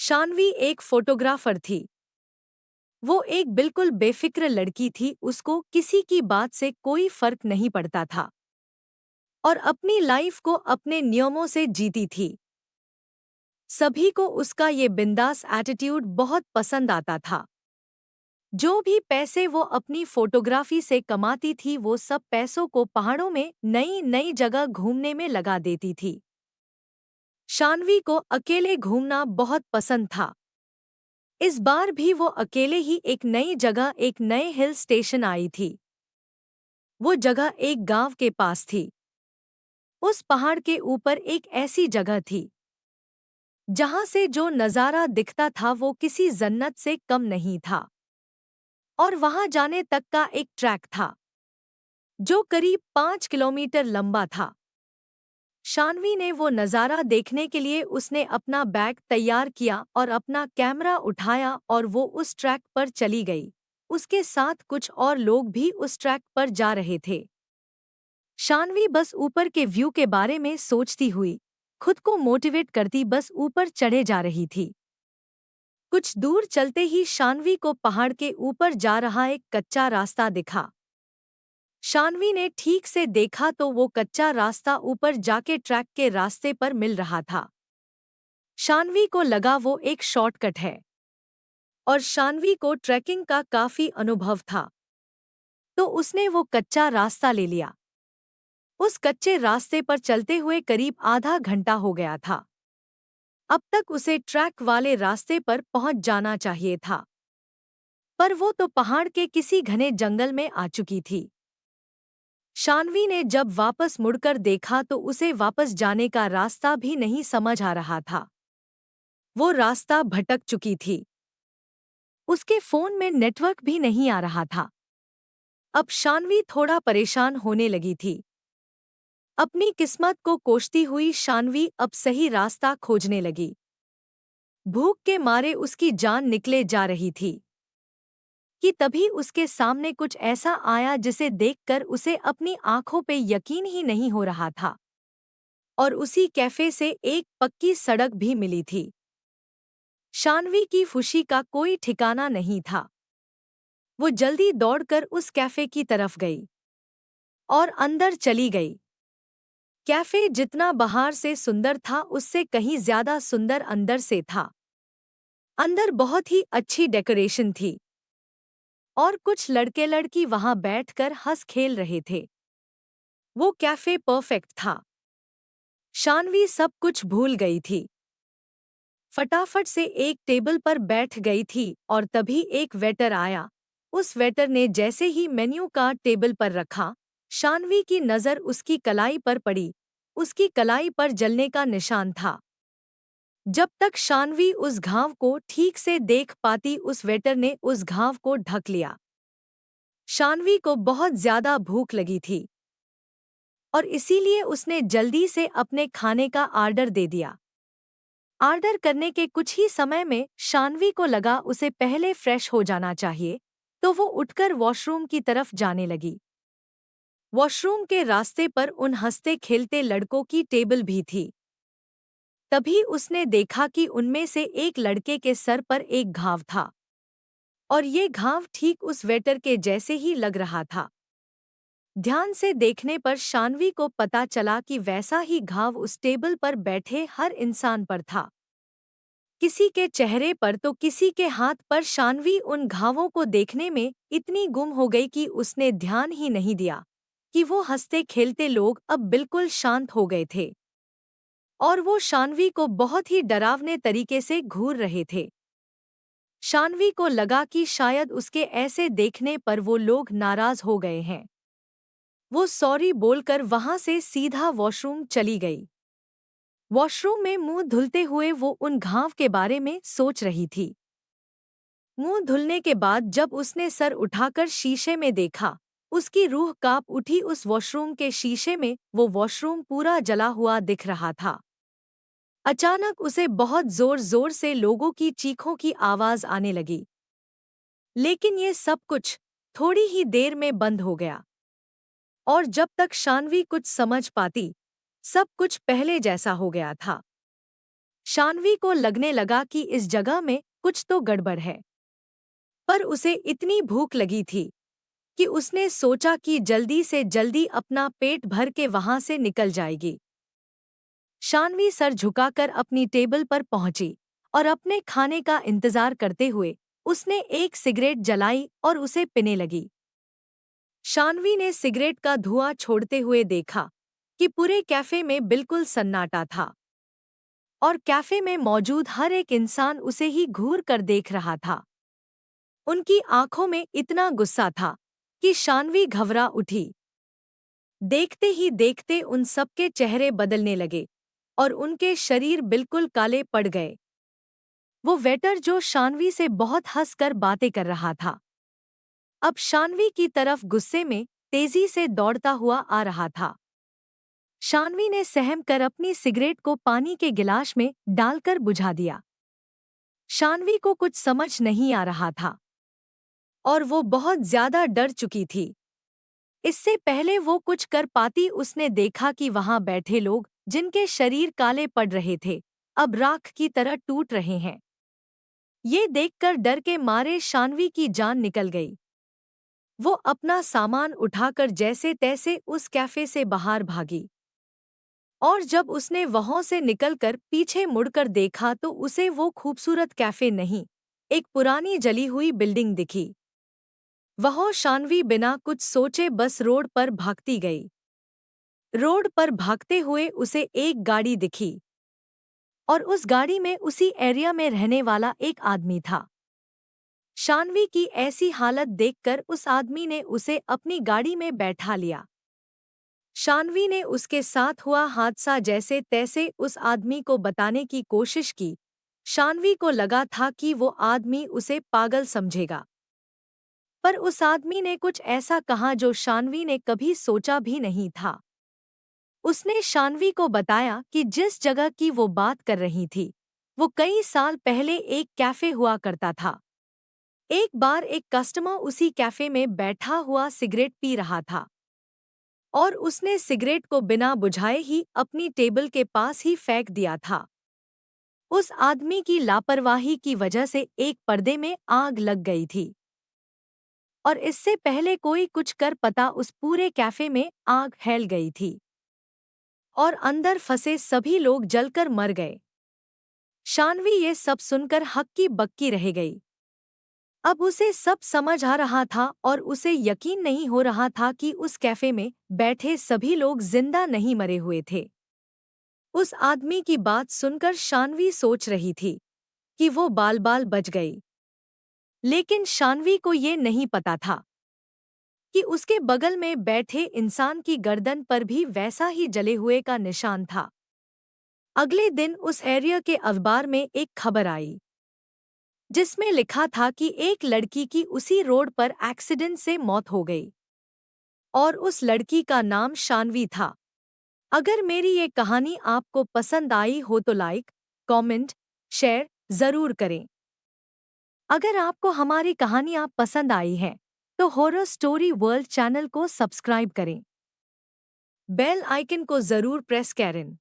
शान्वी एक फोटोग्राफर थी। वो एक बिल्कुल बेफिक्र लड़की थी, उसको किसी की बात से कोई फर्क नहीं पड़ता था और अपनी लाइफ को अपने नियमों से जीती थी। सभी को उसका ये बिंदास एटीट्यूड बहुत पसंद आता था। जो भी पैसे वो अपनी फोटोग्राफी से कमाती थी, वो सब पैसों को पहाड़ों में नई नई जगह घूमने में लगा देती थी। शान्वी को अकेले घूमना बहुत पसंद था। इस बार भी वो अकेले ही एक नई जगह, एक नए हिल स्टेशन आई थी। वो जगह एक गांव के पास थी। उस पहाड़ के ऊपर एक ऐसी जगह थी जहां से जो नज़ारा दिखता था वो किसी जन्नत से कम नहीं था। और वहां जाने तक का एक ट्रैक था जो करीब 5 किलोमीटर लंबा था। शान्वी ने वो नज़ारा देखने के लिए उसने अपना बैग तैयार किया और अपना कैमरा उठाया और वो उस ट्रैक पर चली गई। उसके साथ कुछ और लोग भी उस ट्रैक पर जा रहे थे। शान्वी बस ऊपर के व्यू के बारे में सोचती हुई, खुद को मोटिवेट करती बस ऊपर चढ़े जा रही थी। कुछ दूर चलते ही शान्वी को पहाड़ के ऊपर जा रहा एक कच्चा रास्ता दिखा। शान्वी ने ठीक से देखा तो वो कच्चा रास्ता ऊपर जाके ट्रैक के रास्ते पर मिल रहा था। शान्वी को लगा वो एक शॉर्टकट है और शान्वी को ट्रैकिंग का काफी अनुभव था, तो उसने वो कच्चा रास्ता ले लिया। उस कच्चे रास्ते पर चलते हुए करीब आधा घंटा हो गया था। अब तक उसे ट्रैक वाले रास्ते पर पहुंच जाना चाहिए था, पर वो तो पहाड़ के किसी घने जंगल में आ चुकी थी। शान्वी ने जब वापस मुड़कर देखा तो उसे वापस जाने का रास्ता भी नहीं समझ आ रहा था। वो रास्ता भटक चुकी थी। उसके फोन में नेटवर्क भी नहीं आ रहा था। अब शान्वी थोड़ा परेशान होने लगी थी। अपनी किस्मत को कोसती हुई शान्वी अब सही रास्ता खोजने लगी। भूख के मारे उसकी जान निकले जा रही थी कि तभी उसके सामने कुछ ऐसा आया जिसे देखकर उसे अपनी आंखों पे यकीन ही नहीं हो रहा था। और उसी कैफे से एक पक्की सड़क भी मिली थी। शान्वी की खुशी का कोई ठिकाना नहीं था। वो जल्दी दौड़कर उस कैफे की तरफ गई और अंदर चली गई। कैफे जितना बाहर से सुंदर था, उससे कहीं ज्यादा सुंदर अंदर से था। अंदर बहुत ही अच्छी डेकोरेशन थी और कुछ लड़के लड़की वहां बैठकर हंस खेल रहे थे। वो कैफे परफेक्ट था। शान्वी सब कुछ भूल गई थी। फटाफट से एक टेबल पर बैठ गई थी और तभी एक वेटर आया। उस वेटर ने जैसे ही मेन्यू कार्ड टेबल पर रखा, शान्वी की नज़र उसकी कलाई पर पड़ी। उसकी कलाई पर जलने का निशान था। जब तक शान्वी उस घाव को ठीक से देख पाती, उस वेटर ने उस घाव को ढक लिया। शान्वी को बहुत ज्यादा भूख लगी थी और इसीलिए उसने जल्दी से अपने खाने का आर्डर दे दिया। ऑर्डर करने के कुछ ही समय में शान्वी को लगा उसे पहले फ्रेश हो जाना चाहिए, तो वो उठकर वॉशरूम की तरफ जाने लगी। वॉशरूम के रास्ते पर उन हंसते खेलते लड़कों की टेबल भी थी। तभी उसने देखा कि उनमें से एक लड़के के सर पर एक घाव था और ये घाव ठीक उस वेटर के जैसे ही लग रहा था। ध्यान से देखने पर शान्वी को पता चला कि वैसा ही घाव उस टेबल पर बैठे हर इंसान पर था। किसी के चेहरे पर तो किसी के हाथ पर। शान्वी उन घावों को देखने में इतनी गुम हो गई कि उसने ध्यान ही नहीं दिया कि वो हंसते खेलते लोग अब बिल्कुल शांत हो गए थे और वो शान्वी को बहुत ही डरावने तरीके से घूर रहे थे। शान्वी को लगा कि शायद उसके ऐसे देखने पर वो लोग नाराज हो गए हैं। वो सॉरी बोलकर वहां से सीधा वॉशरूम चली गई। वॉशरूम में मुंह धुलते हुए वो उन घाव के बारे में सोच रही थी। मुंह धुलने के बाद जब उसने सर उठाकर शीशे में देखा, उसकी रूह कांप उठी। उस वॉशरूम के शीशे में वो वॉशरूम पूरा जला हुआ दिख रहा था। अचानक उसे बहुत जोर जोर से लोगों की चीखों की आवाज आने लगी, लेकिन ये सब कुछ थोड़ी ही देर में बंद हो गया और जब तक शान्वी कुछ समझ पाती, सब कुछ पहले जैसा हो गया था। शान्वी को लगने लगा कि इस जगह में कुछ तो गड़बड़ है, पर उसे इतनी भूख लगी थी कि उसने सोचा कि जल्दी से जल्दी अपना पेट भर के वहां से निकल जाएगी। शान्वी सर झुकाकर अपनी टेबल पर पहुंची और अपने खाने का इंतजार करते हुए उसने एक सिगरेट जलाई और उसे पीने लगी। शान्वी ने सिगरेट का धुआं छोड़ते हुए देखा कि पूरे कैफे में बिल्कुल सन्नाटा था और कैफे में मौजूद हर एक इंसान उसे ही घूर कर देख रहा था। उनकी आंखों में इतना गुस्सा था कि शान्वी घबरा उठी। देखते ही देखते उन सबके चेहरे बदलने लगे और उनके शरीर बिल्कुल काले पड़ गए। वो वेटर जो शान्वी से बहुत हंसकर बातें कर रहा था, अब शान्वी की तरफ गुस्से में तेजी से दौड़ता हुआ आ रहा था। शान्वी ने सहम कर अपनी सिगरेट को पानी के गिलास में डालकर बुझा दिया। शान्वी को कुछ समझ नहीं आ रहा था और वो बहुत ज्यादा डर चुकी थी। इससे पहले वो कुछ कर पाती, उसने देखा कि वहां बैठे लोग जिनके शरीर काले पड़ रहे थे अब राख की तरह टूट रहे हैं। ये देखकर डर के मारे शान्वी की जान निकल गई। वो अपना सामान उठाकर जैसे तैसे उस कैफे से बाहर भागी और जब उसने वहां से निकलकर पीछे मुड़कर देखा तो उसे वो खूबसूरत कैफे नहीं, एक पुरानी जली हुई बिल्डिंग दिखी। वह शान्वी बिना कुछ सोचे बस रोड पर भागती गई। रोड पर भागते हुए उसे एक गाड़ी दिखी और उस गाड़ी में उसी एरिया में रहने वाला एक आदमी था। शान्वी की ऐसी हालत देखकर उस आदमी ने उसे अपनी गाड़ी में बैठा लिया। शान्वी ने उसके साथ हुआ हादसा जैसे तैसे उस आदमी को बताने की कोशिश की। शान्वी को लगा था कि वो आदमी उसे पागल समझेगा, पर उस आदमी ने कुछ ऐसा कहा जो शान्वी ने कभी सोचा भी नहीं था। उसने शान्वी को बताया कि जिस जगह की वो बात कर रही थी वो कई साल पहले एक कैफे हुआ करता था। एक बार एक कस्टमर उसी कैफे में बैठा हुआ सिगरेट पी रहा था और उसने सिगरेट को बिना बुझाए ही अपनी टेबल के पास ही फेंक दिया था। उस आदमी की लापरवाही की वजह से एक पर्दे में आग लग गई थी और इससे पहले कोई कुछ कर पता उस पूरे कैफे में आग फैल गई थी और अंदर फंसे सभी लोग जलकर मर गए। शान्वी ये सब सुनकर हक्की बक्की रह गई। अब उसे सब समझ आ रहा था और उसे यकीन नहीं हो रहा था कि उस कैफे में बैठे सभी लोग जिंदा नहीं मरे हुए थे। उस आदमी की बात सुनकर शान्वी सोच रही थी कि वो बाल बाल बच गई, लेकिन शान्वी को ये नहीं पता था कि उसके बगल में बैठे इंसान की गर्दन पर भी वैसा ही जले हुए का निशान था। अगले दिन उस एरिया के अखबार में एक खबर आई जिसमें लिखा था कि एक लड़की की उसी रोड पर एक्सीडेंट से मौत हो गई और उस लड़की का नाम शान्वी था। अगर मेरी ये कहानी आपको पसंद आई हो तो लाइक, कमेंट, शेयर जरूर करें। अगर आपको हमारी कहानियाँ पसंद आई हैं तो हॉरर स्टोरी वर्ल्ड चैनल को सब्सक्राइब करें। बेल आइकन को जरूर प्रेस करें।